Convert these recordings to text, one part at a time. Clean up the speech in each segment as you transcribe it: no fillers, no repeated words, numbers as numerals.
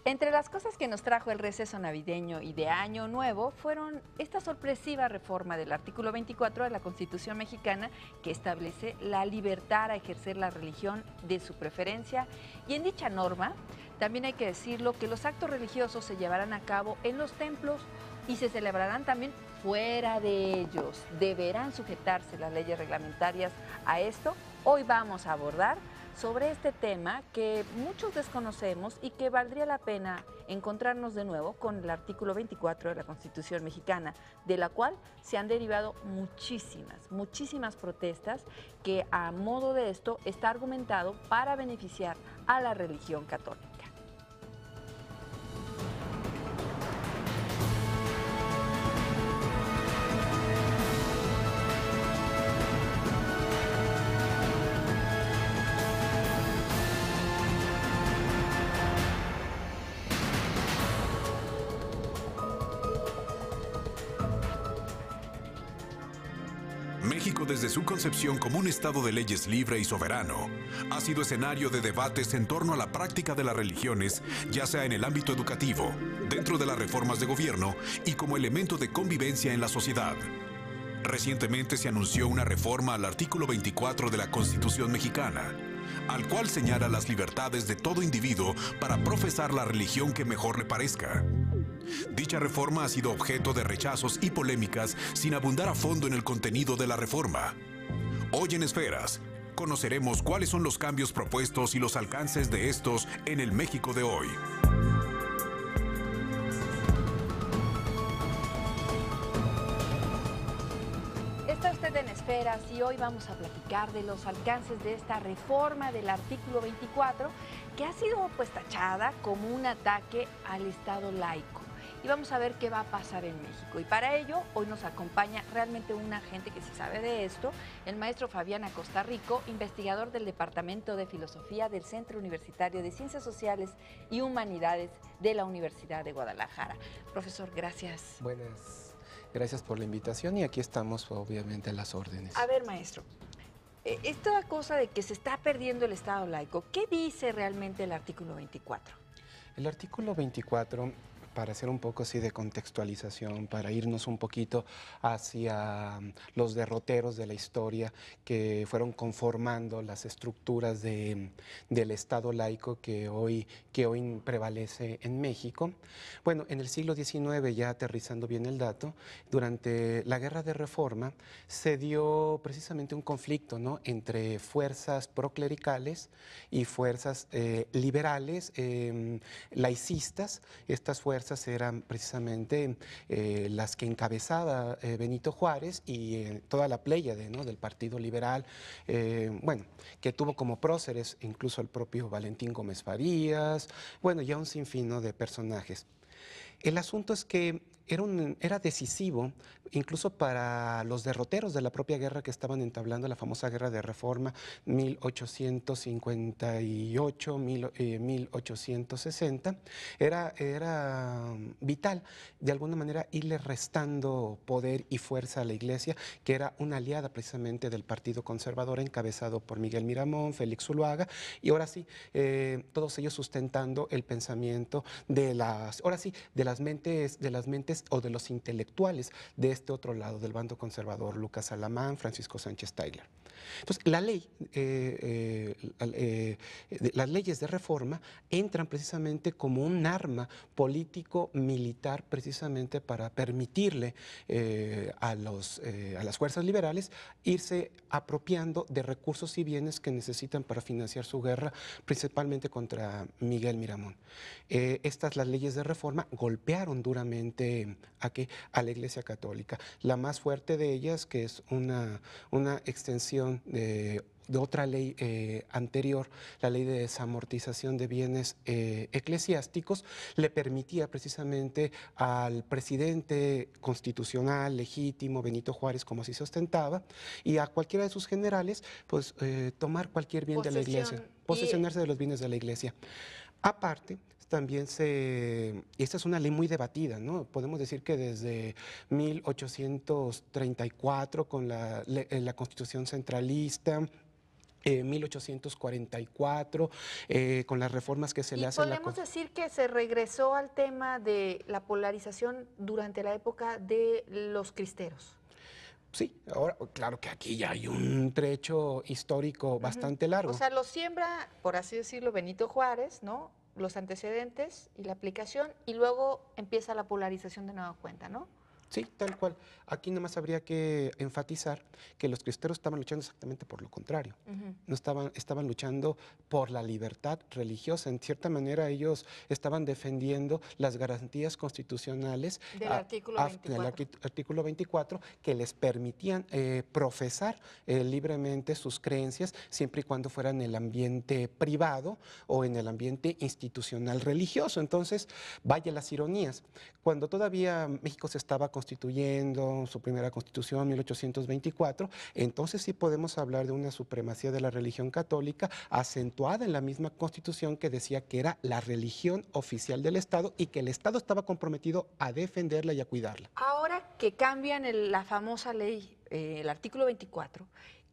Entre las cosas que nos trajo el receso navideño y de Año Nuevo fueron esta sorpresiva reforma del artículo 24 de la Constitución mexicana que establece la libertad a ejercer la religión de su preferencia, y en dicha norma, también hay que decirlo, que los actos religiosos se llevarán a cabo en los templos y se celebrarán también fuera de ellos. Deberán sujetarse las leyes reglamentarias a esto. Hoy vamos a abordar sobre este tema que muchos desconocemos y que valdría la pena encontrarnos de nuevo con el artículo 24 de la Constitución mexicana, de la cual se han derivado muchísimas protestas que a modo de esto está argumentado para beneficiar a la religión católica. México, desde su concepción como un Estado de leyes libre y soberano, ha sido escenario de debates en torno a la práctica de las religiones, ya sea en el ámbito educativo, dentro de las reformas de gobierno y como elemento de convivencia en la sociedad. Recientemente se anunció una reforma al artículo 24 de la Constitución mexicana, al cual señala las libertades de todo individuo para profesar la religión que mejor le parezca. Dicha reforma ha sido objeto de rechazos y polémicas sin abundar a fondo en el contenido de la reforma. Hoy en Esferas, conoceremos cuáles son los cambios propuestos y los alcances de estos en el México de hoy. Está usted en Esferas y hoy vamos a platicar de los alcances de esta reforma del artículo 24 que ha sido tachada como un ataque al Estado laico. Y vamos a ver qué va a pasar en México. Y para ello, hoy nos acompaña realmente una gente que sí sabe de esto, el maestro Fabián Acosta Rico, investigador del Departamento de Filosofía del Centro Universitario de Ciencias Sociales y Humanidades de la Universidad de Guadalajara. Profesor, gracias. Buenas, gracias por la invitación y aquí estamos obviamente a las órdenes. A ver, maestro, esta cosa de que se está perdiendo el Estado laico, ¿qué dice realmente el artículo 24? El artículo 24, para hacer un poco así de contextualización, para irnos un poquito hacia los derroteros de la historia que fueron conformando las estructuras del Estado laico que hoy prevalece en México. Bueno, en el siglo XIX, ya aterrizando bien el dato, durante la Guerra de Reforma se dio precisamente un conflicto, ¿no?, entre fuerzas proclericales y fuerzas liberales, laicistas. Estas fuerzas eran precisamente las que encabezaba Benito Juárez y toda la pléyade, ¿no?, del Partido Liberal, bueno, que tuvo como próceres incluso el propio Valentín Gómez Farías, bueno, ya un sinfín, ¿no?, de personajes. El asunto es que era decisivo incluso para los derroteros de la propia guerra que estaban entablando, la famosa Guerra de Reforma 1858-1860. Era vital de alguna manera irle restando poder y fuerza a la Iglesia, que era una aliada precisamente del Partido Conservador encabezado por Miguel Miramón, Félix Zuluaga, y ahora sí, todos ellos sustentando el pensamiento de las mentes o de los intelectuales de este otro lado, del bando conservador, Lucas Alamán, Francisco Sánchez Taylor. Entonces, las leyes de reforma entran precisamente como un arma político-militar precisamente para permitirle a las fuerzas liberales irse apropiando de recursos y bienes que necesitan para financiar su guerra, principalmente contra Miguel Miramón. Las leyes de reforma golpearon duramente a la Iglesia Católica. La más fuerte de ellas, que es una extensión de otra ley anterior, la ley de desamortización de bienes eclesiásticos, le permitía precisamente al presidente constitucional legítimo, Benito Juárez, como así se ostentaba, y a cualquiera de sus generales, pues tomar cualquier bien de la Iglesia, posesionarse de los bienes de la Iglesia. Aparte, también esta es una ley muy debatida, ¿no? Podemos decir que desde 1834, con la Constitución centralista, 1844, con las reformas que se le hacen. ¿Podemos decir que se regresó al tema de la polarización durante la época de los cristeros? Sí, ahora, claro que aquí ya hay un trecho histórico bastante largo. O sea, lo siembra, por así decirlo, Benito Juárez, ¿no? Los antecedentes y la aplicación, y luego empieza la polarización de nueva cuenta, ¿no? Sí, tal cual. Aquí nada más habría que enfatizar que los cristeros estaban luchando exactamente por lo contrario. No estaban luchando por la libertad religiosa. En cierta manera, ellos estaban defendiendo las garantías constitucionales del artículo 24. Artículo 24 que les permitían profesar libremente sus creencias, siempre y cuando fueran en el ambiente privado o en el ambiente institucional religioso. Entonces, vaya las ironías. Cuando todavía México se estaba constituyendo, su primera constitución, 1824, entonces sí podemos hablar de una supremacía de la religión católica acentuada en la misma constitución que decía que era la religión oficial del Estado y que el Estado estaba comprometido a defenderla y a cuidarla. Ahora que cambian la famosa ley, el artículo 24,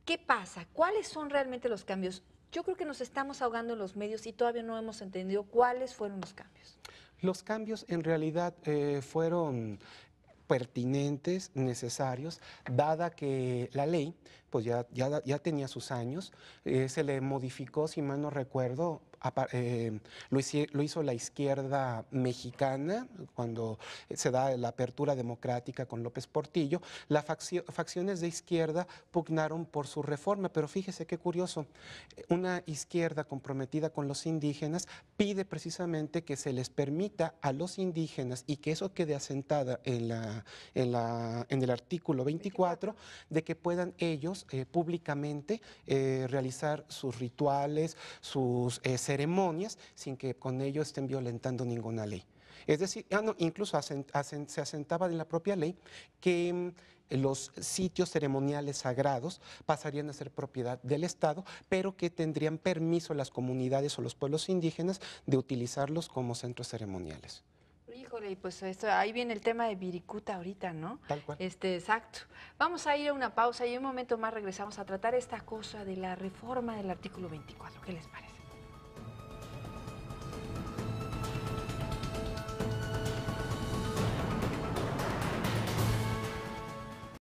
¿qué pasa? ¿Cuáles son realmente los cambios? Yo creo que nos estamos ahogando en los medios y todavía no hemos entendido cuáles fueron los cambios. Los cambios en realidad fueron pertinentes, necesarios, dada que la ley pues ya tenía sus años, se le modificó, si mal no recuerdo, lo hizo la izquierda mexicana cuando se da la apertura democrática con López Portillo. Las facciones de izquierda pugnaron por su reforma, pero fíjese qué curioso, una izquierda comprometida con los indígenas pide precisamente que se les permita a los indígenas y que eso quede asentada en el artículo 24, de que puedan ellos públicamente realizar sus rituales, sus ceremonias, sin que con ello estén violentando ninguna ley. Es decir, incluso se asentaba en la propia ley que los sitios ceremoniales sagrados pasarían a ser propiedad del Estado, pero que tendrían permiso las comunidades o los pueblos indígenas de utilizarlos como centros ceremoniales. Híjole, y pues ahí viene el tema de Viricuta ahorita, ¿no? Tal cual. Exacto. Vamos a ir a una pausa y en un momento más regresamos a tratar esta cosa de la reforma del artículo 24. ¿Qué les parece?